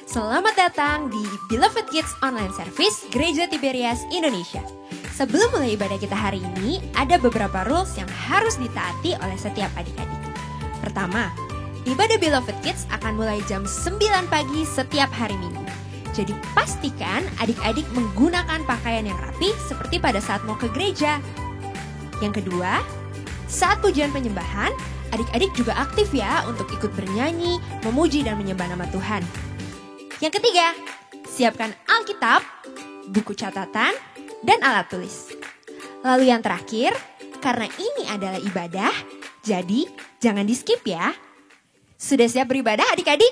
Selamat datang di Beloved Kids Online Service Gereja Tiberias Indonesia. Sebelum mulai ibadah kita hari ini, ada beberapa rules yang harus ditaati oleh setiap adik-adik. Pertama, ibadah Beloved Kids akan mulai jam 9 pagi setiap hari Minggu. Jadi pastikan adik-adik menggunakan pakaian yang rapi seperti pada saat mau ke gereja. Yang kedua, saat pujian penyembahan, adik-adik juga aktif ya untuk ikut bernyanyi, memuji dan menyembah nama Tuhan. Yang ketiga, siapkan Alkitab, buku catatan, dan alat tulis. Lalu yang terakhir, karena ini adalah ibadah, jadi jangan di skip ya. Sudah siap beribadah adik-adik?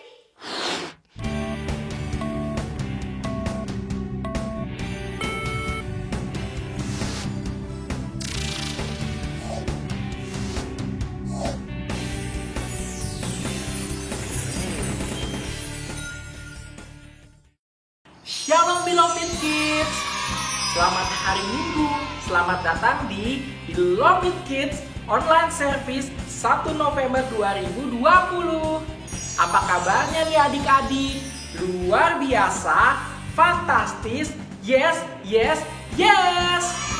Shalom Beloved Kids, selamat hari Minggu, selamat datang di Beloved Kids Online Service 1 November 2020. Apa kabarnya nih adik-adik? Luar biasa, fantastis, yes.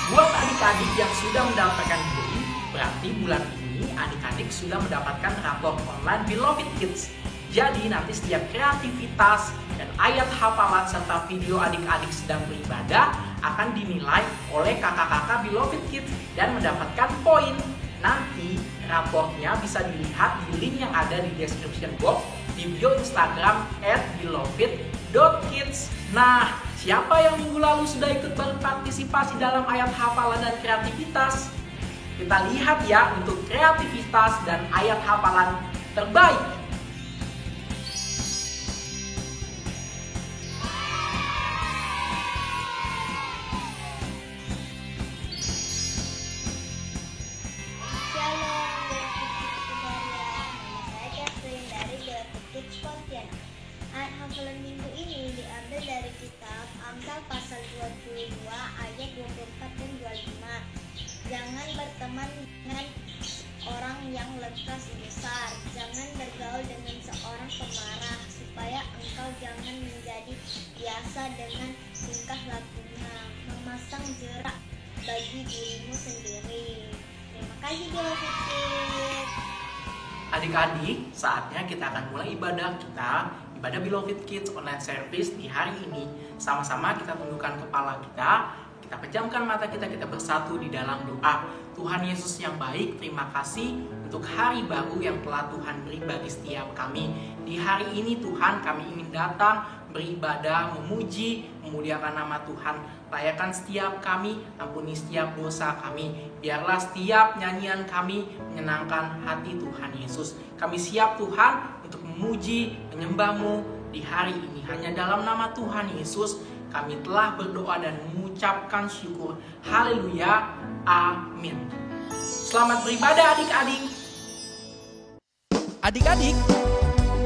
Buat adik-adik yang sudah mendapatkan bui, berarti bulan ini adik-adik sudah mendapatkan rapor online Beloved Kids. Jadi nanti setiap kreativitas dan ayat hafalan serta video adik-adik sedang beribadah akan dinilai oleh kakak-kakak Beloved Kids dan mendapatkan poin. Nanti raportnya bisa dilihat di link yang ada di description box di bio Instagram @beloved.kids. Nah, siapa yang minggu lalu sudah ikut berpartisipasi dalam ayat hafalan dan kreativitas? Kita lihat ya untuk kreativitas dan ayat hafalan terbaik. Hafalan minggu ini diambil dari kitab Amsal pasal 22 ayat 24 dan 25. Jangan berteman dengan orang yang lekas besar. Jangan bergaul dengan seorang pemarah, supaya engkau jangan menjadi biasa dengan tingkah lakunya. Memasang jerak bagi dirimu sendiri. Terima kasih Beloved Kids. Adik-adik, saatnya kita akan mulai ibadah kita, ibadah Beloved Kids Online Service di hari ini. Sama-sama kita tundukkan kepala kita pejamkan mata kita bersatu di dalam doa. Tuhan Yesus yang baik, terima kasih untuk hari baru yang telah Tuhan beri bagi setiap kami. Di hari ini Tuhan, kami ingin datang beribadah, memuji, memuliakan nama Tuhan. Layakan setiap kami, ampuni setiap dosa kami. Biarlah setiap nyanyian kami menyenangkan hati Tuhan Yesus. Kami siap Tuhan untuk memuji, menyembah-Mu di hari ini. Hanya dalam nama Tuhan Yesus kami telah berdoa dan mengucapkan syukur. Haleluya, amin. Selamat beribadah adik-adik. Adik-adik,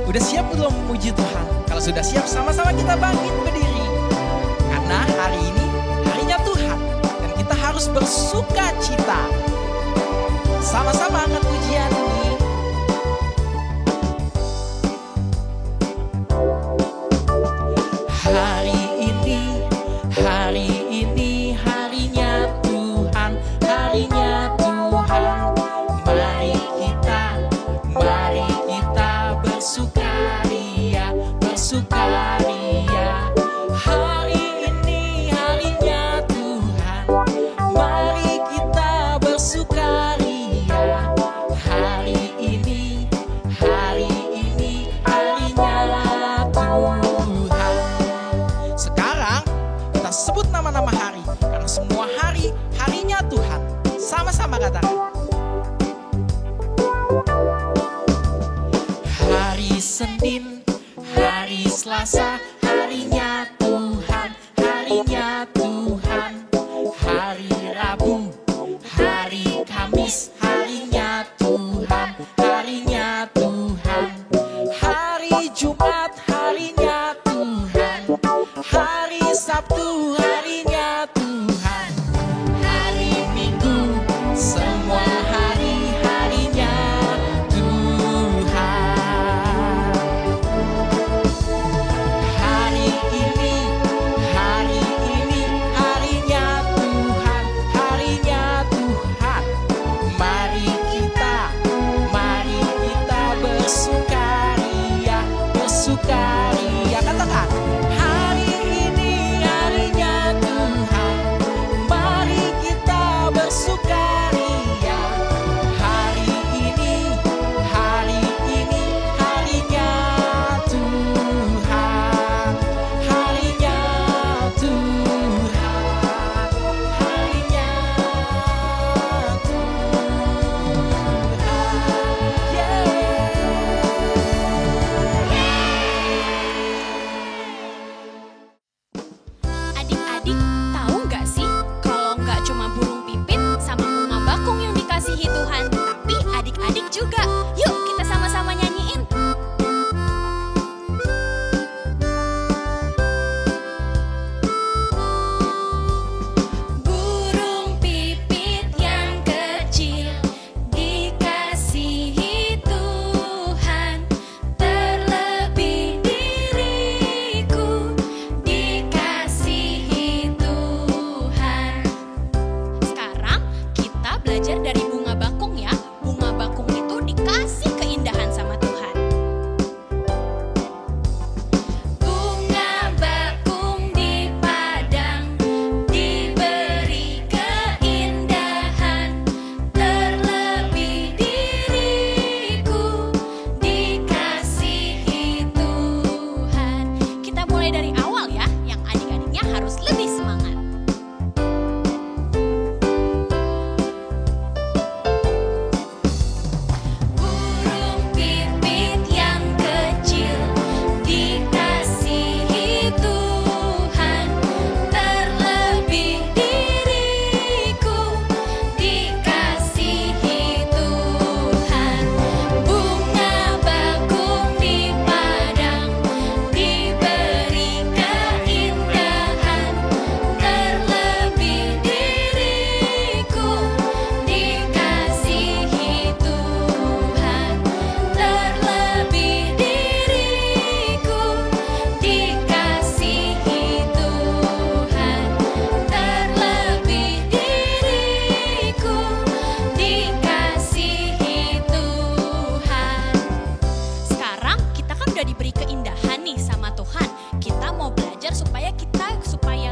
udah siap belum memuji Tuhan? Kalau sudah siap, sama-sama kita bangkit berdiri. Karena hari ini harinya Tuhan dan kita harus bersuka cita. Sama-sama angkat pujian ini. Hari ini harinya Tuhan, harinya Tuhan. Mari kita bersukaria. Hari ini harinya Tuhan, mari kita bersukaria. Hari ini harinya Tuhan. Sekarang kita sebut nama-nama hari, karena semua hari harinya Tuhan. Sama-sama katakan. Hari Senin, hari Selasa, harinya Tuhan, harinya Tuhan. Hari Rabu, hari Kamis, harinya Tuhan, harinya Tuhan. Hari Jumat, harinya Tuhan. Hari Sabtu, harinya Tuhan. Hari Minggu, semua hari-harinya Tuhan. bersukaria, bersukaria. Katakan, hari ini harinya Tuhan, mari kita bersukaria. Hari ini harinya Tuhan, harinya Tuhan, harinya Adik-adik, tahu nggak sih kalau nggak cuma burung pipit sama bunga bakung yang dikasihi Tuhan, tapi adik-adik juga. Yuk kita sama-sama nyanyiin. Burung pipit yang kecil dikasihi Tuhan, terlebih diriku dikasihi Tuhan. Sekarang kita belajar dari bunga bakung ya. Bunga bakung itu dikasih keindahan sama Tuhan. Bunga bakung di padang diberi keindahan, terlebih diriku dikasihi Tuhan. Kita mulai dari awal ya, yang adik-adiknya harus lebih semangat. Burung pipit yang kecil dikasihi Tuhan, terlebih diriku dikasihi Tuhan. Bunga bakung di padang diberi keindahan, terlebih diriku dikasihi Tuhan, terlebih diriku dikasihi Tuhan, terlebih diriku dikasihi Tuhan. Sekarang kita kan udah diberi keindahan nih sama Tuhan. Kita mau belajar supaya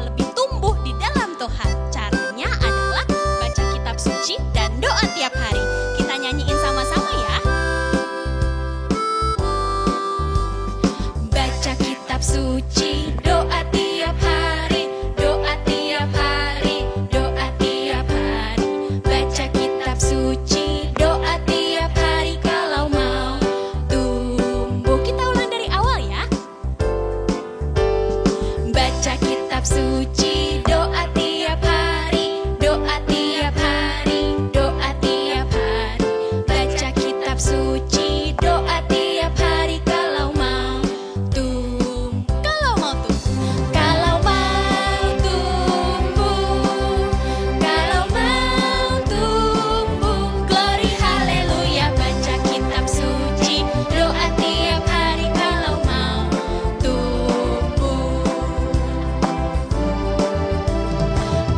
lebih tumbuh di dalam Tuhan. Caranya adalah baca kitab suci dan doa tiap hari. Kita nyanyiin sama-sama ya. Baca kitab suci, doa tiap hari, doa tiap hari, doa tiap hari. Baca kitab suci, doa tiap hari kalau mau tumbuh. Kita ulang dari awal ya. Baca kitab suci, doa tiap hari, doa tiap hari, doa tiap hari. Baca kitab suci, doa tiap hari kalau mau tumbuh. Kalau mau tumbuh, kalau mau tumbuh, glory haleluya. Baca kitab suci, doa tiap hari kalau mau tumbuh.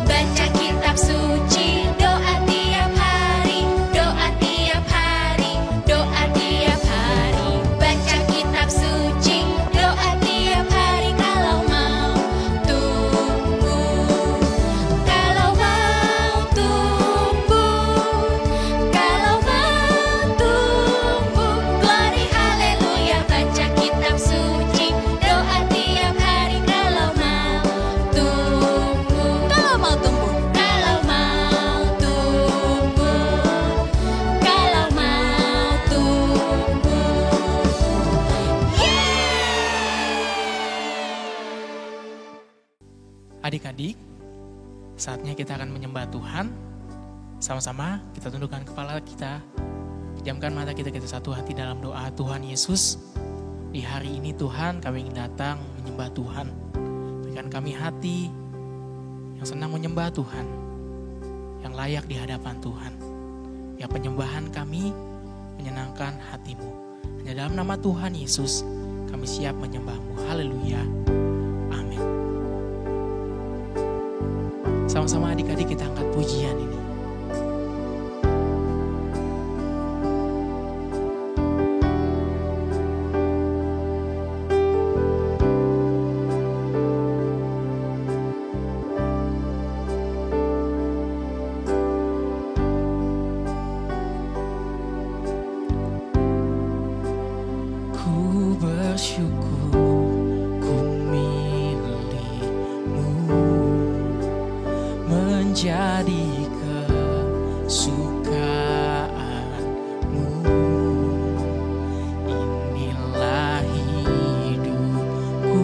Baca kitab suci, doa tiap hari, doa tiap hari, doa tiap hari. Baca kitab suci, doa tiap hari kalau mau tumbuh. Kalau mau tumbuh, kalau mau tumbuh, glory haleluya. Baca kitab suci, doa tiap hari kalau mau tumbuh. Kalau mau tumbuh, kalau mau tumbuh, kalau mau tumbuh. Adik-adik, saatnya kita akan menyembah Tuhan. Sama-sama kita tundukkan kepala kita, pejamkan mata kita satu hati dalam doa. Tuhan Yesus, di hari ini Tuhan kami ingin datang menyembah Tuhan. Berikan kami hati yang senang menyembah Tuhan, yang layak di hadapan Tuhan. Ya, penyembahan kami menyenangkan hati-Mu. Hanya dalam nama Tuhan Yesus kami siap menyembah-Mu. Haleluya. Amin. Sama-sama adik-adik kita angkat pujian ini. bersyukur ku milikmu, menjadi kesukaanmu. Inilah hidupku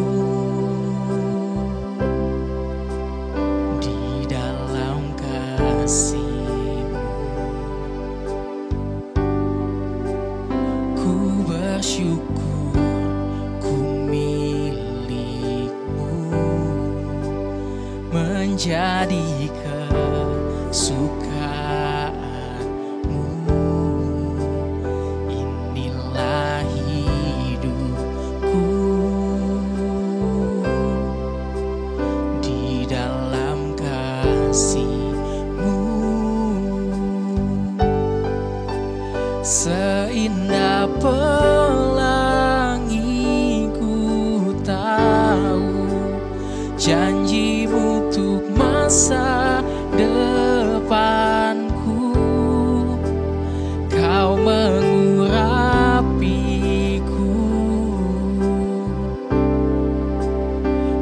di dalam kasih-Mu. Ku bersyukur ku milikmu, menjadi kesukaanmu. Inilah hidupku di dalam kasih-Mu. Seindah pelangi ku tahu janji-Mu untuk masa depanku. Kau mengurapiku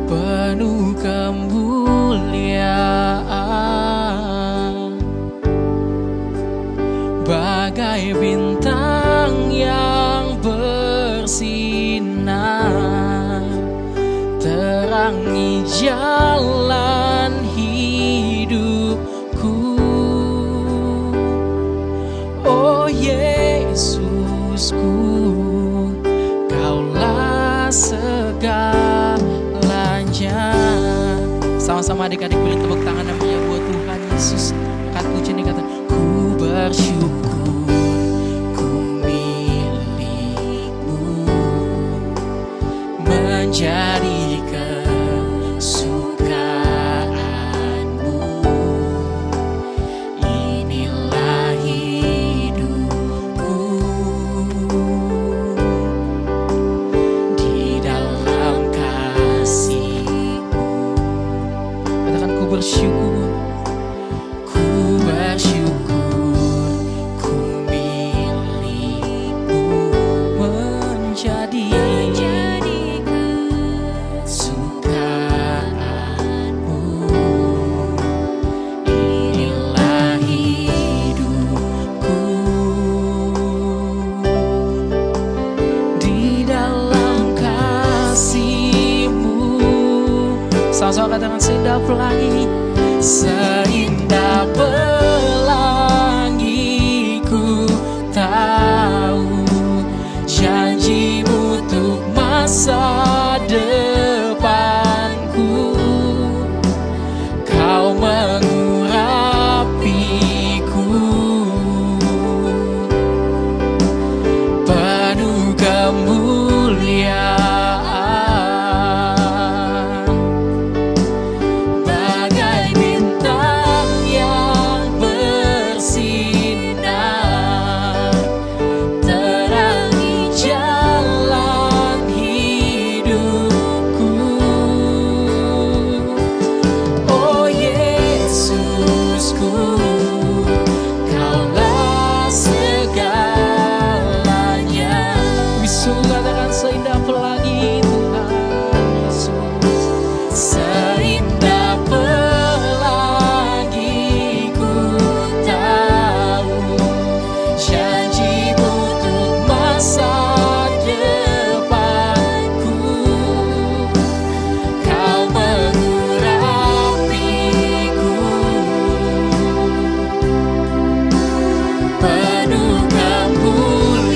penuh kemuliaan, bagai bintang yang bersinar, terangi jalan hidupku. Oh Yesusku, Kaulah segalanya. Sama-sama adik-adik boleh tepuk tangan namanya buat Tuhan Yesus. Angkat puji nih, kata ku bersyukur ku milikmu, menjadi kesukaanmu. Inilah hidupku di dalam kasih-Mu. Katakan ku bersyukur ku bersyukur ku milikmu, menjadi kesukaanmu. Inilah hidupku di dalam kasih-Mu. Sama-sama katakan seindah pelangi, seindah pelangi ku tahu janji-Mu untuk masa depanku. Kau mengurapiku penuh kemuliaan, bagai bintang yang bersinar, terangi jalan hidupku. Oh Yesusku, Kaulah segalanya. Bisu katakan seindah pelangi Tuhan Yesus, seindah pelangi ku tahu janji-Mu untuk masa depanku. Kau mengurapiku penuh kemuliaan,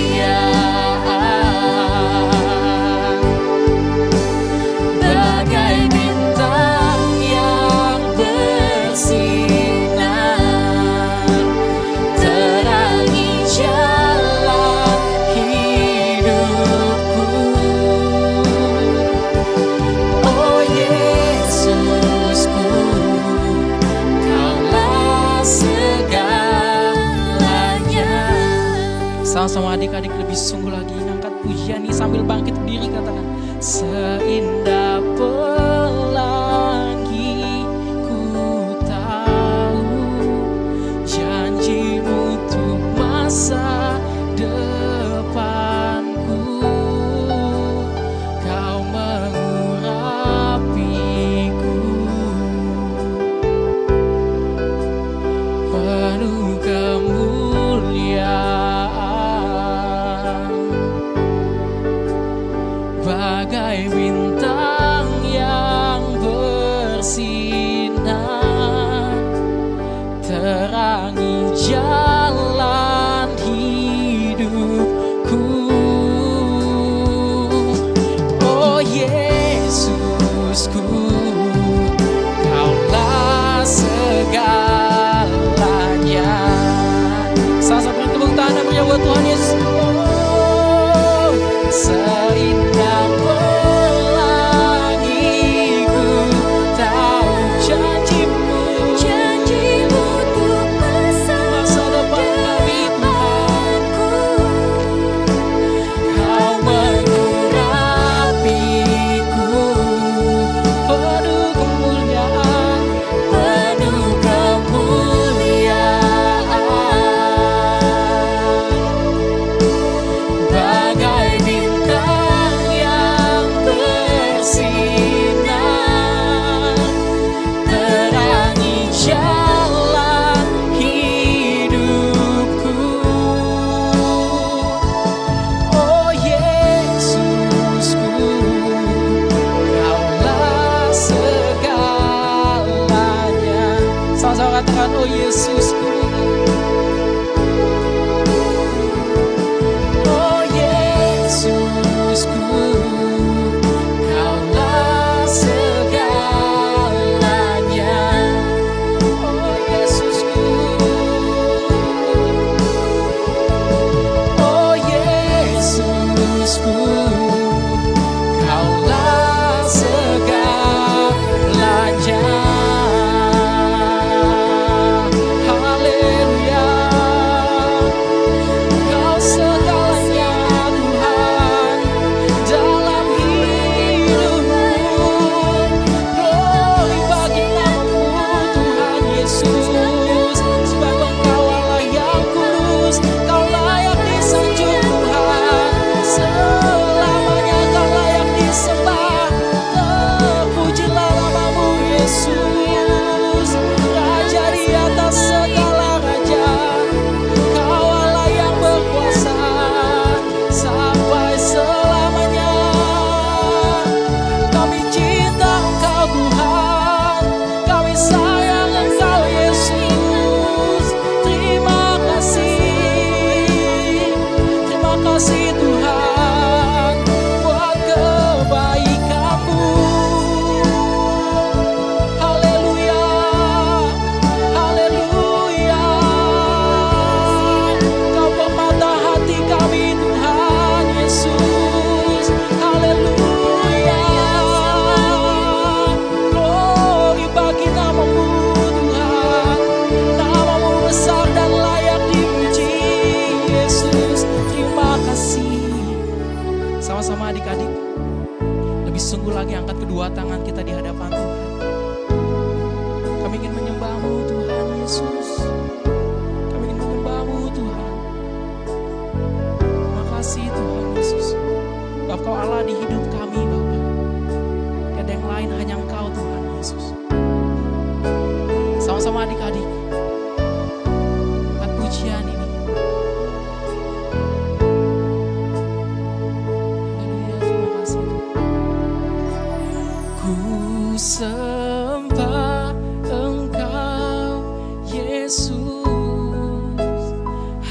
bagai bintang yang bersinar, terangi jalan hidupku. Oh Yesusku, Kaulah segalanya. Sama-sama adik-adik lebih sungguh lagi angkat pujian ini sambil bangkit berdiri, katakan seindah pelangi ku tahu janji-Mu untuk masa depanku. jalan hidupku. Oh Yesusku, Kaulah segalanya. Sama-sama beri tepuk tangan dan buat Tuhan Yesus. Oh, seindah pelangi ku tahu janji-Mu untuk masa depan kami Tuhan. Kau mengurapiku penuh kemuliaan, bagai bintang yang bersinar, terangi jalan hidupku. Oh Yesusku, Kaulah segalanya. Sama-sama katakan, oh Yesusku. Oh Yesusku, Kaulah segalanya. Oh Yesusku, oh Yesusku, Kaulah segalanya. Haleluya, Kau segalanya Tuhan dalam hidupku. Glory bagi nama-Mu Tuhan Yesus, sebab Engkau Allah yang kudus. Kau layak disanjung Tuhan, selamanya Kau layak disembah. Terpujilah nama-Mu Yesus, Raja di atas segala raja. Kau Allah yang berkuasa sampai selamanya. Kami cinta Engkau Tuhan, kami sayang Engkau Yesus. Terima kasih Tuhan buat kebaikan-Mu. Haleluya, haleluya. Kau pemata hati kami Tuhan Yesus. Haleluya, glory bagi nama-Mu Tuhan. Nama-Mu besar dan layak dipuji Yesus. Terima kasih. Sama-sama adik-adik, lebih sungguh lagi angkat kedua tangan kita di hadapan Tuhan. Kami ingin menyembah-Mu Tuhan Yesus. Kami ingin menyembah-Mu Tuhan. Terima kasih Tuhan Yesus. Bapa, Kau Allah di hidup kami Bapa. Tidak ada yang lain, hanya Engkau Tuhan Yesus. Sama-sama adik-adik, angkat pujian ini. Haleluya, terima kasih Tuhan. Ku sembah Engkau Yesus,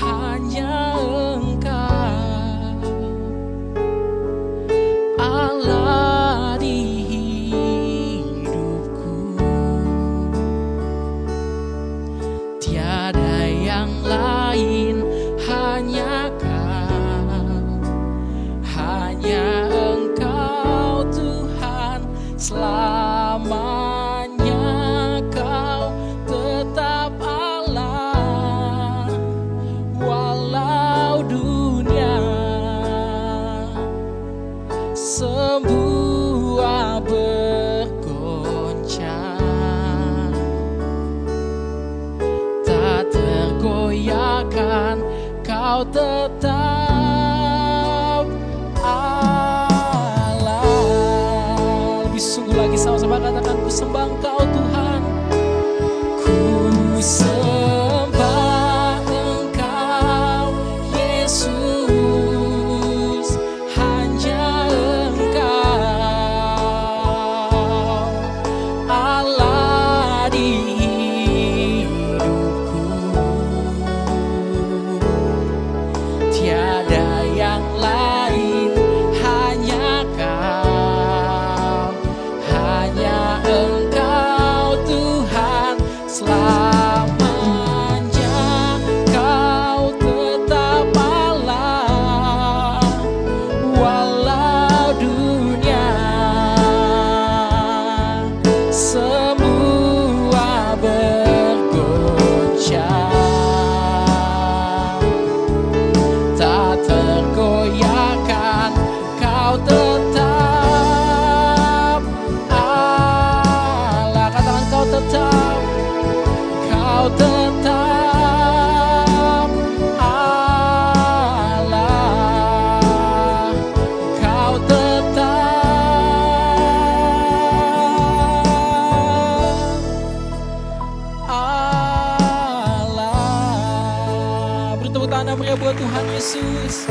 hanya Engkau Yesus.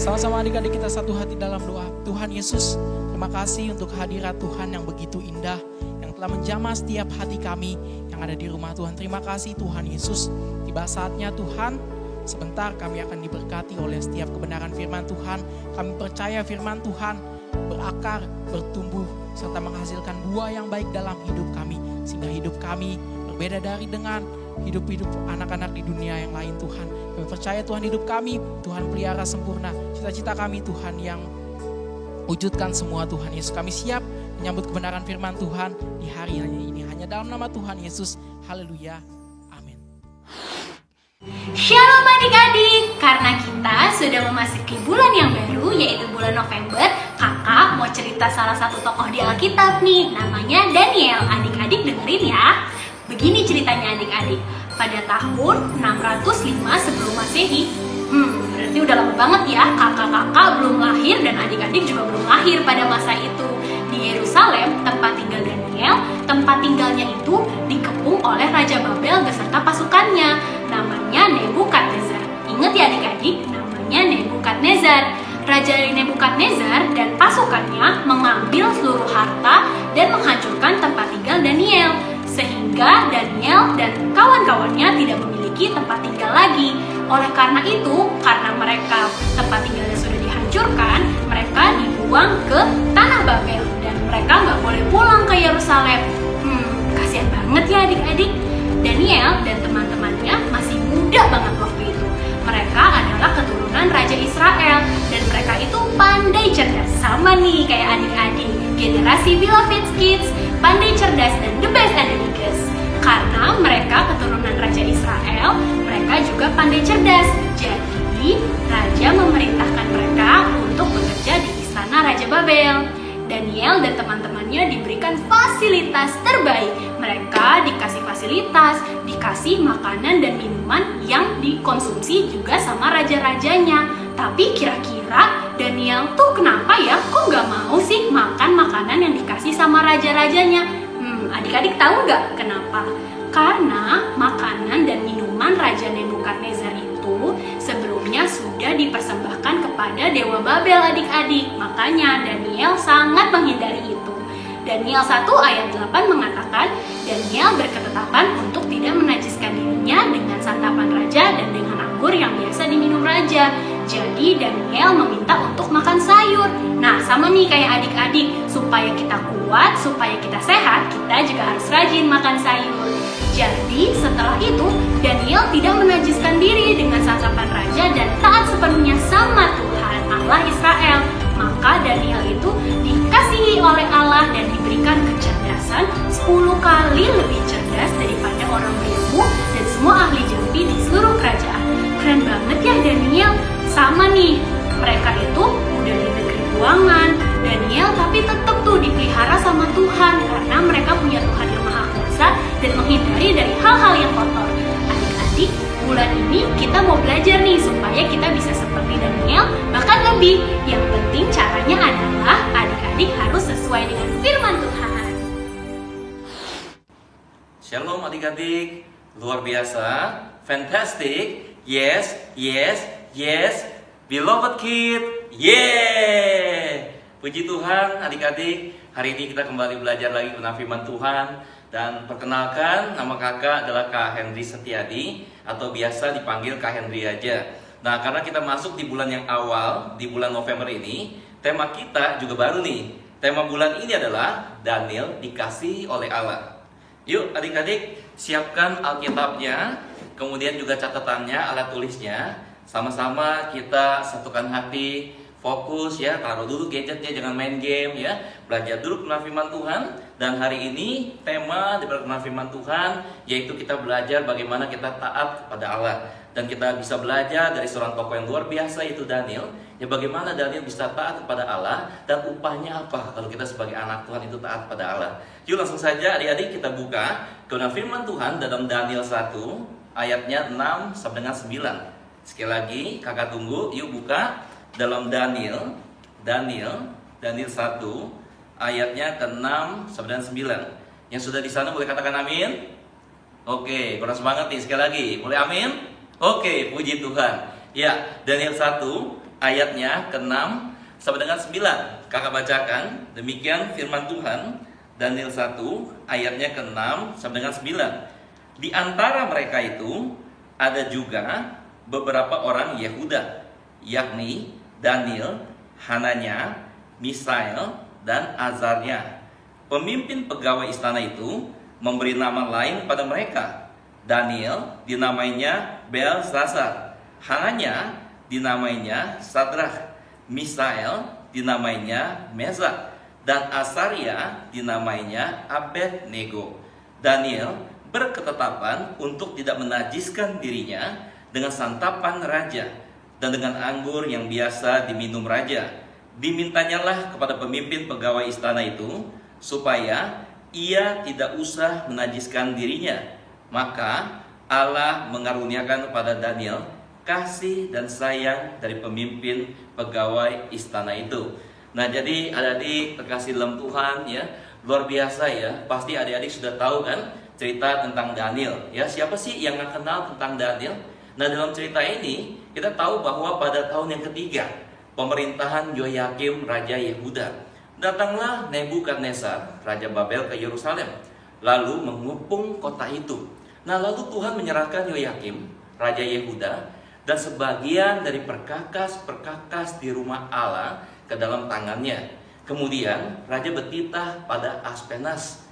Sama-sama adik-adik kita satu hati dalam doa. Tuhan Yesus, terima kasih untuk hadirat Tuhan yang begitu indah, yang telah menjamah setiap hati kami yang ada di rumah Tuhan. Terima kasih Tuhan Yesus. Tiba saatnya Tuhan, sebentar kami akan diberkati oleh setiap kebenaran firman Tuhan. Kami percaya firman Tuhan berakar, bertumbuh, serta menghasilkan buah yang baik dalam hidup kami. Sehingga hidup kami berbeda dari dengan hidup-hidup anak-anak di dunia yang lain Tuhan. Kami percaya Tuhan hidup kami, Tuhan pelihara sempurna. Cita-cita kami Tuhan yang wujudkan semua Tuhan Yesus. Kami siap menyambut kebenaran firman Tuhan di hari ini. Hanya dalam nama Tuhan Yesus. Haleluya. Amin. Shalom adik-adik, karena kita sudah memasuki bulan yang baru yaitu bulan November, kakak mau cerita salah satu tokoh di Alkitab nih, namanya Daniel. Adik-adik dengerin ya. Begini ceritanya adik-adik, pada tahun 605 sebelum Masehi, berarti udah lama banget ya, kakak-kakak belum lahir dan adik-adik juga belum lahir pada masa itu. Di Yerusalem, tempat tinggal Daniel, tempat tinggalnya itu dikepung oleh Raja Babel beserta pasukannya, namanya Nebukadnezar. Ingat ya adik-adik, namanya Nebukadnezar. Raja Nebukadnezar dan pasukannya mengambil seluruh harta dan menghancurkan tempat tinggal Daniel, sehingga Daniel dan kawan-kawannya tidak memiliki tempat tinggal lagi. Oleh karena itu, karena mereka tempat tinggalnya sudah dihancurkan, mereka dibuang ke tanah Babel dan mereka nggak boleh pulang ke Yerusalem. Kasihan banget ya adik-adik. Daniel dan teman-temannya masih muda banget waktu itu. Mereka adalah keturunan Raja Israel dan mereka itu pandai cerdas, sama nih kayak adik-adik generasi Beloved Kids, pandai cerdas dan the best and the biggest. Karena mereka keturunan Raja Israel, mereka juga pandai cerdas. Jadi Raja memerintahkan mereka untuk bekerja di istana Raja Babel. Daniel dan teman-temannya diberikan fasilitas terbaik. Mereka dikasih fasilitas, dikasih makanan dan minuman yang dikonsumsi juga sama raja-rajanya. Tapi kira-kira Daniel tuh kenapa ya? Kok gak mau sih makan makanan yang dikasih sama raja-rajanya? Adik-adik tahu gak kenapa? Karena makanan dan minuman Raja Nebukadnezar itu sebelumnya sudah dipersembahkan kepada Dewa Babel adik-adik. Makanya Daniel sangat menghindari itu. Daniel 1 ayat 8 mengatakan, Daniel berketetapan untuk tidak menajiskan dirinya dengan santapan raja dan dengan anggur yang biasa diminum raja. Jadi Daniel meminta untuk makan sayur. Nah sama nih kayak adik-adik, supaya kita kuat, supaya kita sehat, kita juga harus rajin makan sayur. Jadi setelah itu Daniel tidak menajiskan diri dengan santapan raja dan taat sepenuhnya sama Tuhan Allah Israel. Maka Daniel itu dikasihi oleh Allah dan diberikan kecerdasan 10 kali lebih cerdas daripada orang berilmu dan semua ahli jambi di seluruh kerajaan. Keren banget ya Daniel. Sama nih, mereka itu udah di negeri buangan Daniel, tapi tetap tuh dipelihara sama Tuhan karena mereka punya Tuhan yang Maha Kuasa dan menghindari dari hal-hal yang kotor. Adik-adik, bulan ini kita mau belajar nih supaya kita bisa seperti Daniel, bahkan lebih. Yang penting caranya adalah adik-adik harus sesuai dengan firman Tuhan. Shalom adik-adik, luar biasa, fantastic, yes, yes, yes, beloved kid, yeah. Puji Tuhan adik-adik, hari ini kita kembali belajar lagi tentang firman Tuhan. Dan perkenalkan, nama kakak adalah Kak Henry Setiadi atau biasa dipanggil Kak Henry aja. Nah karena kita masuk di bulan yang awal, di bulan November ini, tema kita juga baru nih. Tema bulan ini adalah Daniel dikasihi oleh Allah. Yuk adik-adik, siapkan Alkitabnya, kemudian juga catatannya, alat tulisnya. Sama-sama kita satukan hati, fokus ya, taruh dulu gadgetnya, jangan main game ya. Belajar dulu tentang firman Tuhan. Dan hari ini tema di tentang firman Tuhan yaitu kita belajar bagaimana kita taat kepada Allah. Dan kita bisa belajar dari seorang tokoh yang luar biasa yaitu Daniel. Ya bagaimana Daniel bisa taat kepada Allah dan upahnya apa kalau kita sebagai anak Tuhan itu taat kepada Allah. Yuk langsung saja adik-adik kita buka kebenaran firman Tuhan dalam Daniel 1 ayatnya 6 sampai dengan 9. Sekali lagi kakak tunggu, yuk buka dalam Daniel 1 ayatnya ke-6 sampai dengan 9. Yang sudah di sana boleh katakan amin. Oke, kurang semangat nih sekali lagi. Boleh amin? Oke, puji Tuhan. Ya, Daniel 1 ayatnya ke-6 sampai dengan 9. Kakak bacakan, demikian firman Tuhan. Daniel 1 ayatnya ke-6 sampai dengan 9. Di antara mereka itu ada juga beberapa orang Yehuda, yakni Daniel, Hananya, Misael, dan Azarya. Pemimpin pegawai istana itu memberi nama lain pada mereka. Daniel dinamainya Belshazzar, Hananya dinamainya Sadrach, Misael dinamainya Meshach, dan Azarya dinamainya Abednego. Daniel berketetapan untuk tidak menajiskan dirinya dengan santapan raja dan dengan anggur yang biasa diminum raja. Dimintanyalah kepada pemimpin pegawai istana itu supaya ia tidak usah menajiskan dirinya. Maka Allah mengaruniakan kepada Daniel kasih dan sayang dari pemimpin pegawai istana itu. Nah, jadi adik-adik terkasih dalam Tuhan ya, luar biasa ya. Pasti adik-adik sudah tahu kan cerita tentang Daniel ya. Siapa sih yang nggak kenal tentang Daniel? Nah, dalam cerita ini kita tahu bahwa pada tahun yang ketiga pemerintahan Yoyakim Raja Yehuda, datanglah Nebukadnezar Raja Babel ke Yerusalem, lalu mengepung kota itu. Nah, lalu Tuhan menyerahkan Yoyakim Raja Yehuda dan sebagian dari perkakas-perkakas di rumah Allah ke dalam tangannya. Kemudian Raja bertitah pada Aspenas,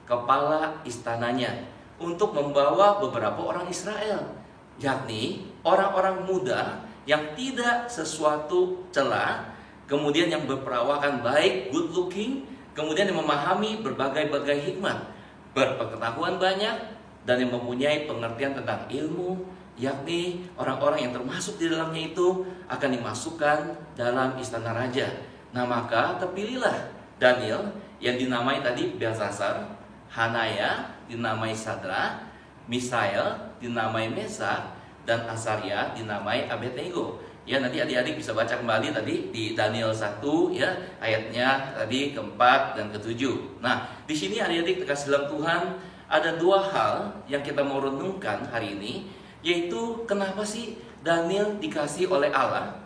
kepala istananya, untuk membawa beberapa orang Israel, yakni orang-orang muda yang tidak sesuatu celah, kemudian yang berperawakan baik, good looking, kemudian yang memahami berbagai-bagai hikmat, berpengetahuan banyak, dan yang mempunyai pengertian tentang ilmu, yakni orang-orang yang termasuk di dalamnya itu akan dimasukkan dalam istana raja. Nah, maka terpilihlah Daniel yang dinamai tadi Belshazzar, Hanaya dinamai Sadrach, Misael dinamai Meshach, dan Azarya dinamai Abednego. Ya, nanti adik-adik bisa baca kembali tadi di Daniel 1 ya, ayatnya tadi ke-4 dan ke-7. Nah, di sini adik-adik terkasih dalam Tuhan, ada dua hal yang kita mau renungkan hari ini, yaitu kenapa sih Daniel dikasih oleh Allah?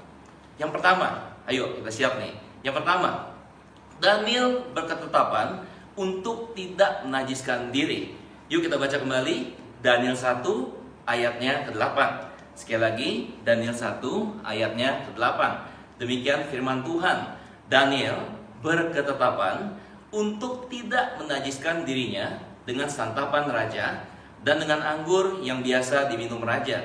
Yang pertama, ayo kita siap nih. Yang pertama, Daniel berketetapan untuk tidak menajiskan diri. Yuk kita baca kembali Daniel 1 ayatnya ke-8. Sekali lagi, Daniel 1 ayatnya ke-8. Demikian firman Tuhan. Daniel berketetapan untuk tidak menajiskan dirinya dengan santapan raja dan dengan anggur yang biasa diminum raja.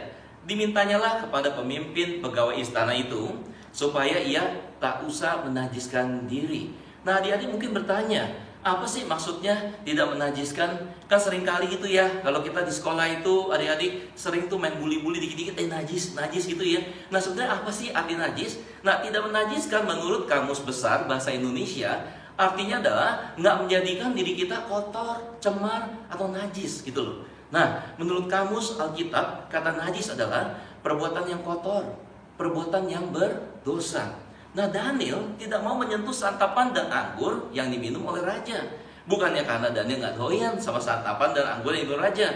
Dimintanyalah kepada pemimpin pegawai istana itu supaya ia tak usah menajiskan diri. Nah, adik-adik mungkin bertanya, apa sih maksudnya tidak menajiskan? Kan seringkali gitu ya, kalau kita di sekolah itu adik-adik sering tuh main bully-bully dikit-dikit, najis gitu ya. Nah, sebenarnya apa sih arti najis? Nah, tidak menajiskan menurut Kamus Besar Bahasa Indonesia artinya adalah nggak menjadikan diri kita kotor, cemar, atau najis gitu loh. Nah, menurut Kamus Alkitab, kata najis adalah perbuatan yang kotor, perbuatan yang berdosa. Nah, Daniel tidak mau menyentuh santapan dan anggur yang diminum oleh raja. Bukannya karena Daniel nggak doyan sama santapan dan anggur yang diminum raja,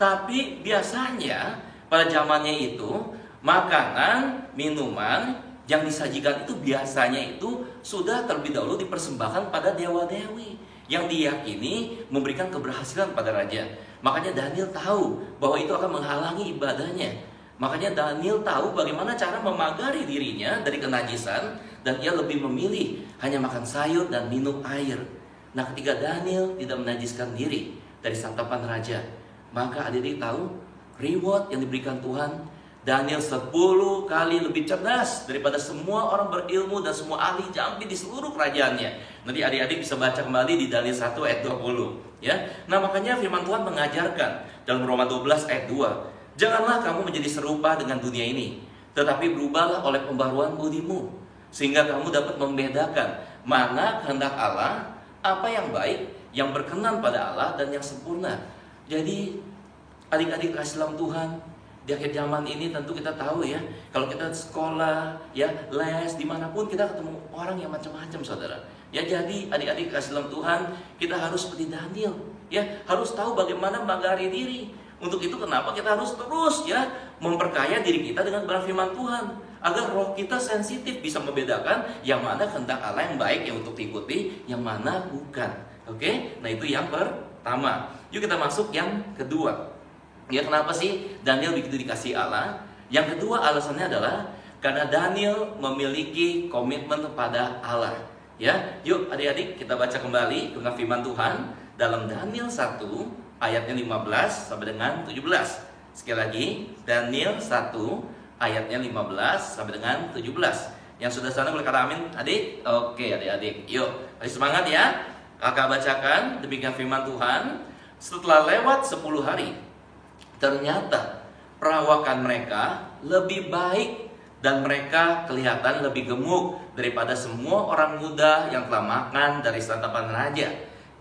tapi biasanya pada zamannya itu makanan, minuman yang disajikan itu biasanya itu sudah terlebih dahulu dipersembahkan pada dewa-dewi yang diyakini memberikan keberhasilan pada raja. Makanya Daniel tahu bahwa itu akan menghalangi ibadahnya. Makanya Daniel tahu bagaimana cara memagari dirinya dari kenajisan, dan ia lebih memilih hanya makan sayur dan minum air. Nah, ketika Daniel tidak menajiskan diri dari santapan raja, maka adik-adik tahu reward yang diberikan Tuhan. Daniel 10 kali lebih cerdas daripada semua orang berilmu dan semua ahli jambi di seluruh kerajaannya. Nanti adik-adik bisa baca kembali di Daniel 1 ayat 20 ya. Nah, makanya firman Tuhan mengajarkan dalam Roma 12 ayat 2, janganlah kamu menjadi serupa dengan dunia ini, tetapi berubahlah oleh pembaruan budimu, sehingga kamu dapat membedakan mana kehendak Allah, apa yang baik, yang berkenan pada Allah, dan yang sempurna. Jadi adik-adik kasih dalam Tuhan, di akhir zaman ini tentu kita tahu ya, kalau kita sekolah, ya les, dimanapun kita ketemu orang yang macam-macam, saudara. Ya, jadi adik-adik kasih dalam Tuhan, kita harus seperti Daniel, ya harus tahu bagaimana memagari diri. Untuk itu kenapa kita harus terus ya memperkaya diri kita dengan kebenaran firman Tuhan, agar roh kita sensitif bisa membedakan yang mana kehendak Allah yang baik yang untuk diikuti, yang mana bukan. Oke, nah itu yang pertama. Yuk kita masuk yang kedua. Ya, kenapa sih Daniel begitu dikasih Allah? Yang kedua alasannya adalah karena Daniel memiliki komitmen kepada Allah. Ya, yuk adik-adik kita baca kembali dengan firman Tuhan dalam Daniel 1 ayatnya 15 sampai dengan 17. Sekali lagi, Daniel 1 ayatnya 15 sampai dengan 17. Yang sudah sana boleh kata amin, adik? Oke, adik-adik. Yuk, mari semangat ya. Kakak bacakan demikian firman Tuhan. Setelah lewat 10 hari, ternyata perawakan mereka lebih baik dan mereka kelihatan lebih gemuk daripada semua orang muda yang telah makan dari santapan raja.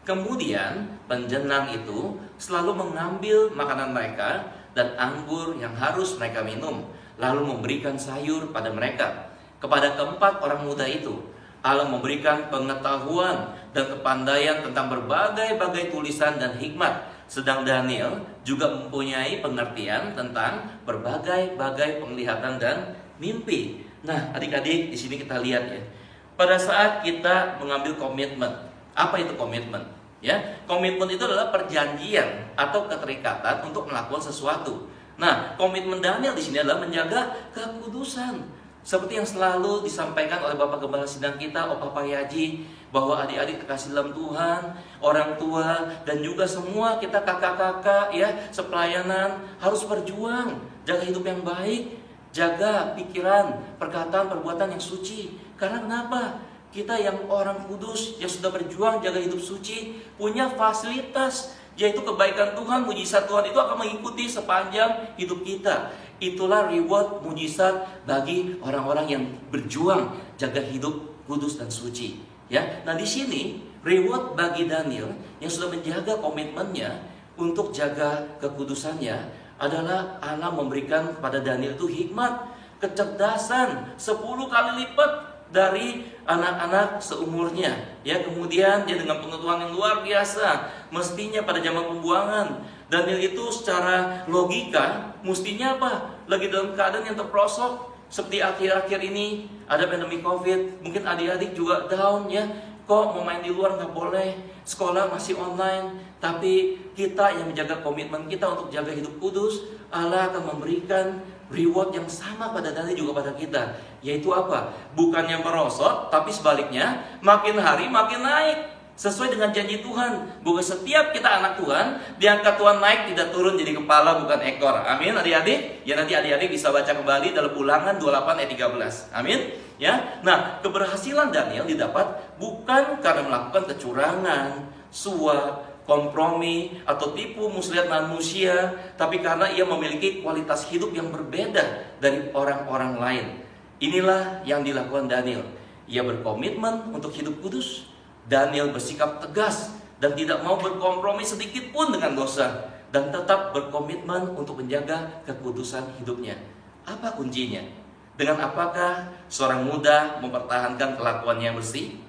Kemudian penjenang itu selalu mengambil makanan mereka dan anggur yang harus mereka minum, lalu memberikan sayur pada mereka. Kepada keempat orang muda itu, Allah memberikan pengetahuan dan kepandaian tentang berbagai-bagai tulisan dan hikmat. Sedang Daniel juga mempunyai pengertian tentang berbagai-bagai penglihatan dan mimpi. Nah, adik-adik, di sini kita lihat ya. Pada saat kita mengambil komitmen, apa itu komitmen? Ya, komitmen itu adalah perjanjian atau keterikatan untuk melakukan sesuatu. Nah, komitmen Daniel di sini adalah menjaga kekudusan. Seperti yang selalu disampaikan oleh Bapak Gembala Sidang kita, Opa Payaji, bahwa adik-adik kekasih dalam Tuhan, orang tua, dan juga semua kita kakak-kakak ya, sepelayanan harus berjuang, jaga hidup yang baik, jaga pikiran, perkataan, perbuatan yang suci. Karena kenapa? Kita yang orang kudus, yang sudah berjuang jaga hidup suci, punya fasilitas, yaitu kebaikan Tuhan, mujizat Tuhan itu akan mengikuti sepanjang hidup kita. Itulah reward mujizat bagi orang-orang yang berjuang jaga hidup kudus dan suci. Ya, nah di sini reward bagi Daniel yang sudah menjaga komitmennya untuk jaga kekudusannya adalah Allah memberikan kepada Daniel itu hikmat, kecerdasan 10 kali lipat dari anak-anak seumurnya. Ya, kemudian dia dengan pengetahuan yang luar biasa. Mestinya pada zaman pembuangan, Daniel itu secara logika mestinya apa? Lagi dalam keadaan yang terperosok. Seperti akhir-akhir ini ada pandemi COVID, mungkin adik-adik juga down ya. Kok mau main di luar nggak boleh, sekolah masih online. Tapi kita yang menjaga komitmen kita untuk jaga hidup kudus, Allah akan memberikan reward yang sama pada Daniel juga pada kita. Yaitu apa? Bukannya merosot, tapi sebaliknya makin hari makin naik. Sesuai dengan janji Tuhan, bahwa setiap kita anak Tuhan, diangkat Tuhan naik, tidak turun jadi kepala bukan ekor. Amin adik-adik. Ya, nanti adik-adik bisa baca kembali dalam Ulangan 28 ayat 13. Amin. Ya. Nah, keberhasilan Daniel didapat bukan karena melakukan kecurangan, suap, kompromi atau tipu muslihat manusia, tapi karena ia memiliki kualitas hidup yang berbeda dari orang-orang lain. Inilah yang dilakukan Daniel. Ia berkomitmen untuk hidup kudus. Daniel bersikap tegas dan tidak mau berkompromi sedikit pun dengan dosa, dan tetap berkomitmen untuk menjaga kekudusan hidupnya. Apa kuncinya? Dengan apakah seorang muda mempertahankan kelakuannya yang bersih?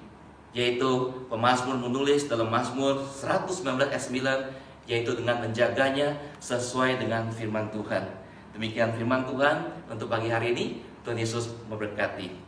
Yaitu pemazmur menulis dalam Mazmur 119 ayat 9, yaitu dengan menjaganya sesuai dengan firman Tuhan. Demikian firman Tuhan untuk pagi hari ini. Tuhan Yesus memberkati.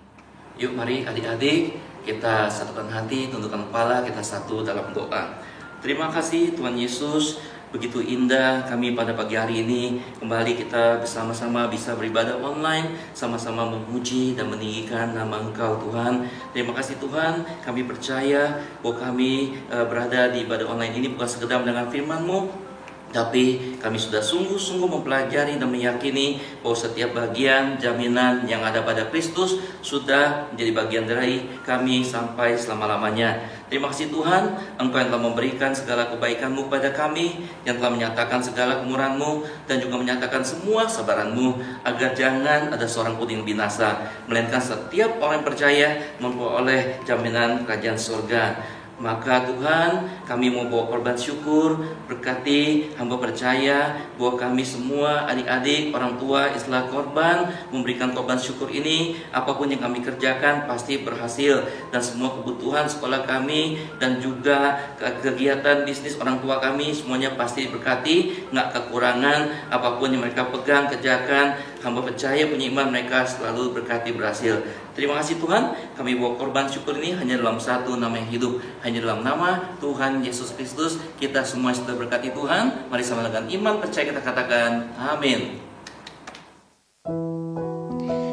Yuk mari adik-adik kita satukan hati, tundukkan kepala, kita satu dalam doa. Terima kasih Tuhan Yesus, begitu indah kami pada pagi hari ini kembali kita bersama-sama bisa beribadah online, sama-sama memuji dan meninggikan nama Engkau Tuhan. Terima kasih Tuhan, kami percaya bahwa kami berada di ibadah online ini bukan sekedar mendengar firman-Mu, tapi kami sudah sungguh-sungguh mempelajari dan meyakini bahwa setiap bagian jaminan yang ada pada Kristus sudah menjadi bagian dari kami sampai selama-lamanya. Terima kasih Tuhan, Engkau yang telah memberikan segala kebaikan-Mu kepada kami, yang telah menyatakan segala kemurahan-Mu, dan juga menyatakan semua kesabaran-Mu, agar jangan ada seorang pun yang binasa, melainkan setiap orang yang percaya memperoleh jaminan kerajaan surga. Maka Tuhan, kami mau bawa korban syukur, berkati hamba percaya bahwa kami semua adik-adik, orang tua, istilah korban, memberikan korban syukur ini, apapun yang kami kerjakan pasti berhasil. Dan semua kebutuhan sekolah kami dan juga kegiatan bisnis orang tua kami semuanya pasti diberkati, nggak kekurangan, apapun yang mereka pegang, kerjakan, hamba percaya punya iman mereka selalu berkati berhasil. Terima kasih Tuhan, kami bawa korban syukur ini hanya dalam satu nama yang hidup, hanya dalam nama Tuhan Yesus Kristus. Kita semua sudah berkati Tuhan. Mari sama dengan iman percaya kita katakan amin.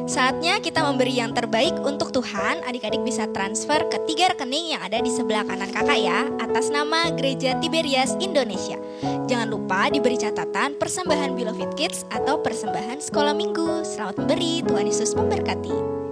Saatnya kita memberi yang terbaik untuk Tuhan. Adik-adik bisa transfer ke 3 rekening yang ada di sebelah kanan kakak ya, atas nama Gereja Tiberias Indonesia. Jangan lupa diberi catatan persembahan Beloved Kids atau persembahan sekolah minggu. Selamat memberi, Tuhan Yesus memberkati.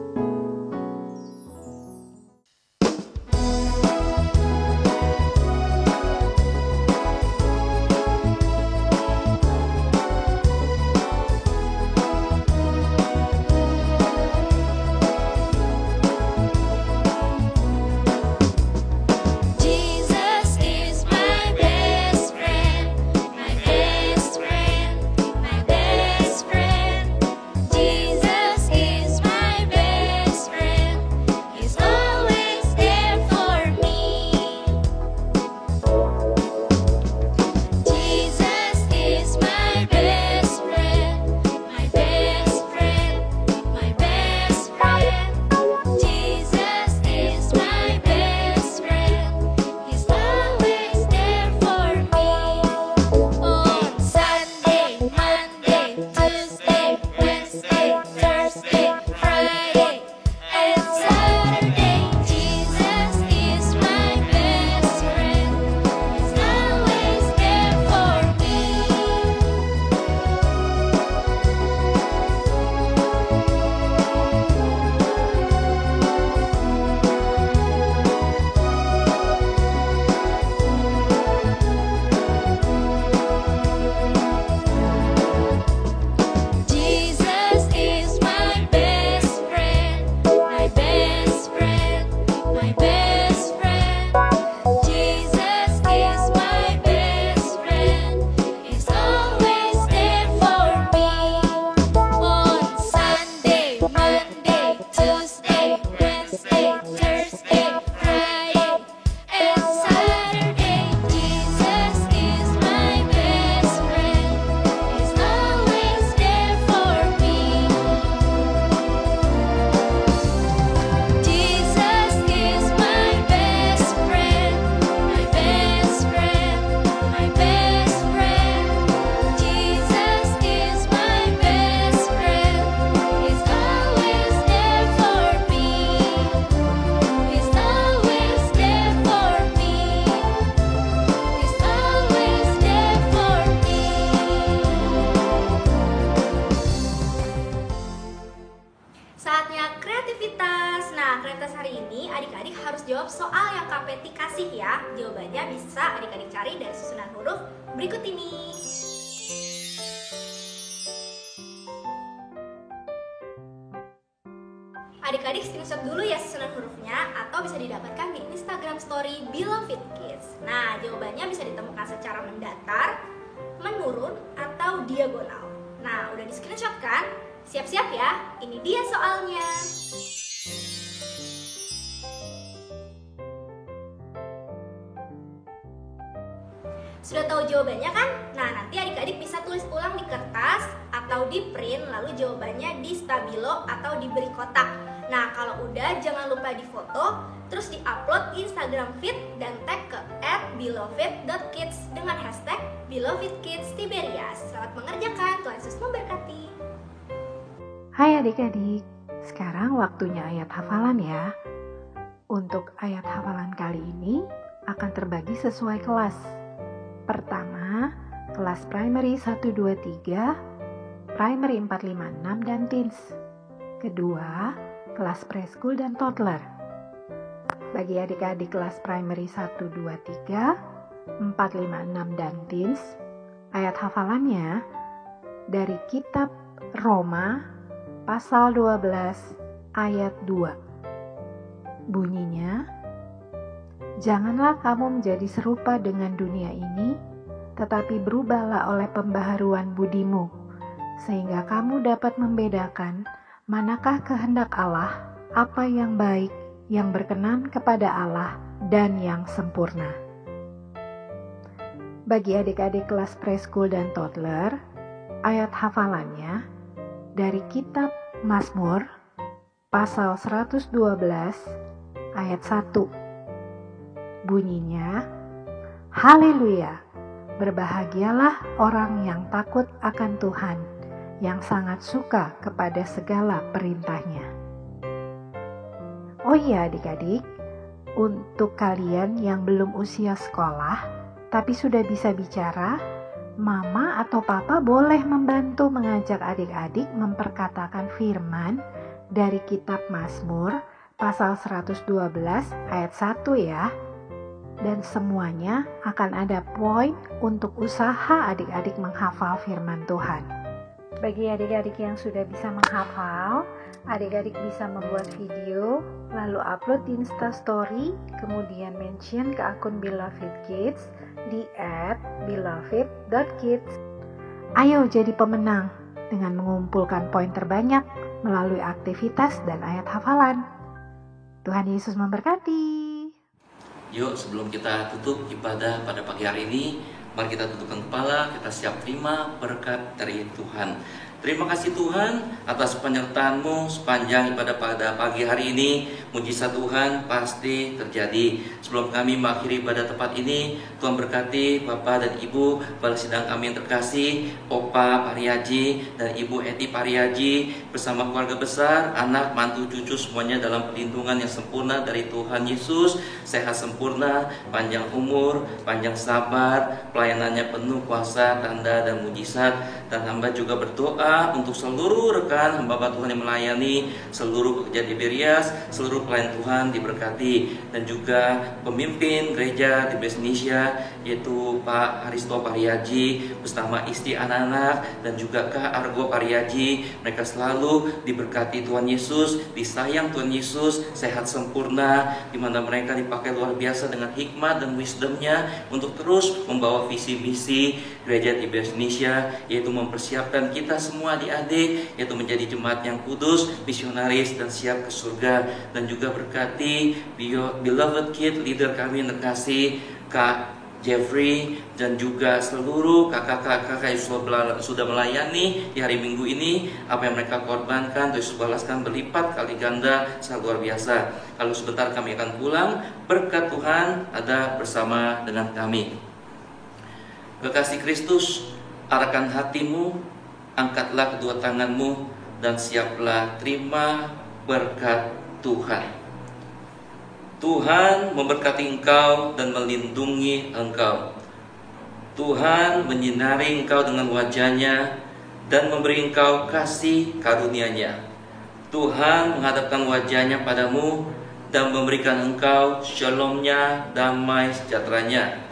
soal yang Kak Peti kasih ya. Jawabannya bisa adik-adik cari dari susunan huruf berikut ini. Adik-adik screenshot dulu ya susunan hurufnya atau bisa didapatkan di Instagram story Beloved Kids. Nah, jawabannya bisa ditemukan secara mendatar, menurun, atau diagonal. Nah, udah di screenshot kan? Siap-siap ya, ini dia soalnya. Sudah tahu jawabannya kan? Nah, nanti adik-adik bisa tulis ulang di kertas atau di print, lalu jawabannya di stabilo atau diberi kotak. Nah, kalau udah jangan lupa difoto, terus di-upload di Instagram feed dan tag ke @beloved.kids dengan hashtag #BelovedKidsTiberias. Selamat mengerjakan, Tuhan Yesus memberkati. Hai adik-adik, sekarang waktunya ayat hafalan ya. Untuk ayat hafalan kali ini akan terbagi sesuai kelas. Pertama, kelas primary 1, 2, 3, primary 4, 5, 6, dan teens. Kedua, kelas preschool dan toddler. Bagi adik-adik kelas primary 1, 2, 3, 4, 5, 6, dan teens, ayat hafalannya dari kitab Roma pasal 12 ayat 2. Bunyinya, Janganlah kamu menjadi serupa dengan dunia ini, tetapi berubahlah oleh pembaharuan budimu, sehingga kamu dapat membedakan manakah kehendak Allah, apa yang baik, yang berkenan kepada Allah, dan yang sempurna. Bagi adik-adik kelas preschool dan toddler, ayat hafalannya dari kitab Mazmur, pasal 112, ayat 1. Bunyinya, Haleluya, berbahagialah orang yang takut akan Tuhan, yang sangat suka kepada segala perintahnya. Oh iya adik-adik, untuk kalian yang belum usia sekolah, tapi sudah bisa bicara, Mama atau Papa boleh membantu mengajak adik-adik memperkatakan firman dari kitab Mazmur, pasal 112 ayat 1 ya. Dan semuanya akan ada poin untuk usaha adik-adik menghafal firman Tuhan. Bagi adik-adik yang sudah bisa menghafal, adik-adik bisa membuat video, lalu upload di Instastory, kemudian mention ke akun Beloved Kids di @beloved.kids. Ayo jadi pemenang dengan mengumpulkan poin terbanyak melalui aktivitas dan ayat hafalan. Tuhan Yesus memberkati. Yuk, sebelum kita tutup ibadah pada pagi hari ini, mari kita tundukkan kepala, kita siap terima berkat dari Tuhan. Terima kasih Tuhan atas penyertaan-Mu sepanjang ibadah pada pagi hari ini. Mujizat Tuhan pasti terjadi. Sebelum kami mengakhiri ibadah tepat ini, Tuhan berkati Bapak dan Ibu Kepala Sidang kami yang terkasih, Opa Pariaji dan Ibu Eti Pariaji bersama keluarga besar, anak, mantu, cucu semuanya dalam perlindungan yang sempurna dari Tuhan Yesus. Sehat sempurna, panjang umur, panjang sabar, pelayanannya penuh kuasa, tanda dan mujizat. Dan hamba juga berdoa untuk seluruh rekan hamba Tuhan yang melayani, seluruh pekerja Tiberias, seluruh pelayan Tuhan diberkati, dan juga pemimpin gereja Tiberias Indonesia, yaitu Pak Haristo Pariaji bersama istri anak-anak, dan juga Kak Argo Pariaji. Mereka selalu diberkati Tuhan Yesus, disayang Tuhan Yesus, sehat sempurna, di mana mereka dipakai luar biasa dengan hikmat dan wisdomnya untuk terus membawa visi misi gereja Tiberias Indonesia, yaitu mempersiapkan kita semua adik-adik, yaitu menjadi jemaat yang kudus, misionaris, dan siap ke surga. Dan juga berkati Beloved Kid, leader kami yang terkasih, Kak Jeffrey, dan juga seluruh kakak-kakak yang sudah melayani di hari Minggu ini. Apa yang mereka korbankan, Yesus balaskan berlipat kali ganda, sangat luar biasa. Kalau sebentar kami akan pulang, berkat Tuhan ada bersama dengan kami. Kekasih Kristus, arahkan hatimu, angkatlah kedua tanganmu, dan siaplah terima berkat Tuhan. Tuhan memberkati engkau dan melindungi engkau. Tuhan menyinari engkau dengan wajah-Nya dan memberi engkau kasih karunia-Nya. Tuhan menghadapkan wajah-Nya padamu dan memberikan engkau shalom-Nya, damai sejahtera-Nya.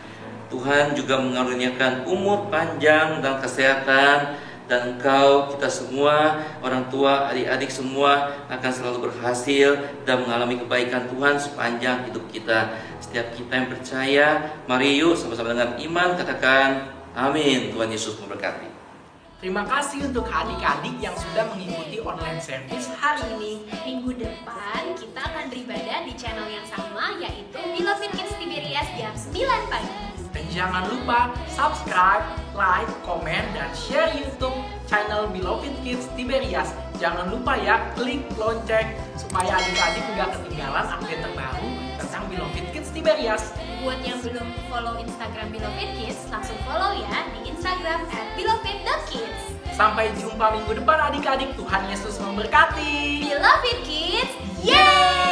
Tuhan juga mengaruniakan umur panjang dan kesehatan, dan engkau, kita semua, orang tua, adik-adik semua akan selalu berhasil dan mengalami kebaikan Tuhan sepanjang hidup kita. Setiap kita yang percaya, mari yuk sama-sama dengan iman katakan amin. Tuhan Yesus memberkati. Terima kasih untuk adik-adik yang sudah mengikuti online service hari ini. Minggu depan kita akan beribadah di channel yang sama, yaitu Beloved Kids Tiberias jam 9 pagi. Dan jangan lupa subscribe, like, komen, dan share YouTube channel Beloved Kids Tiberias. Jangan lupa ya, klik lonceng supaya adik-adik nggak ketinggalan update terbaru tentang Beloved Kids Tiberias. Buat yang belum follow Instagram Beloved Kids, langsung follow ya di Instagram @beloved.kids. Sampai jumpa minggu depan adik-adik. Tuhan Yesus memberkati. Beloved Kids, yeay!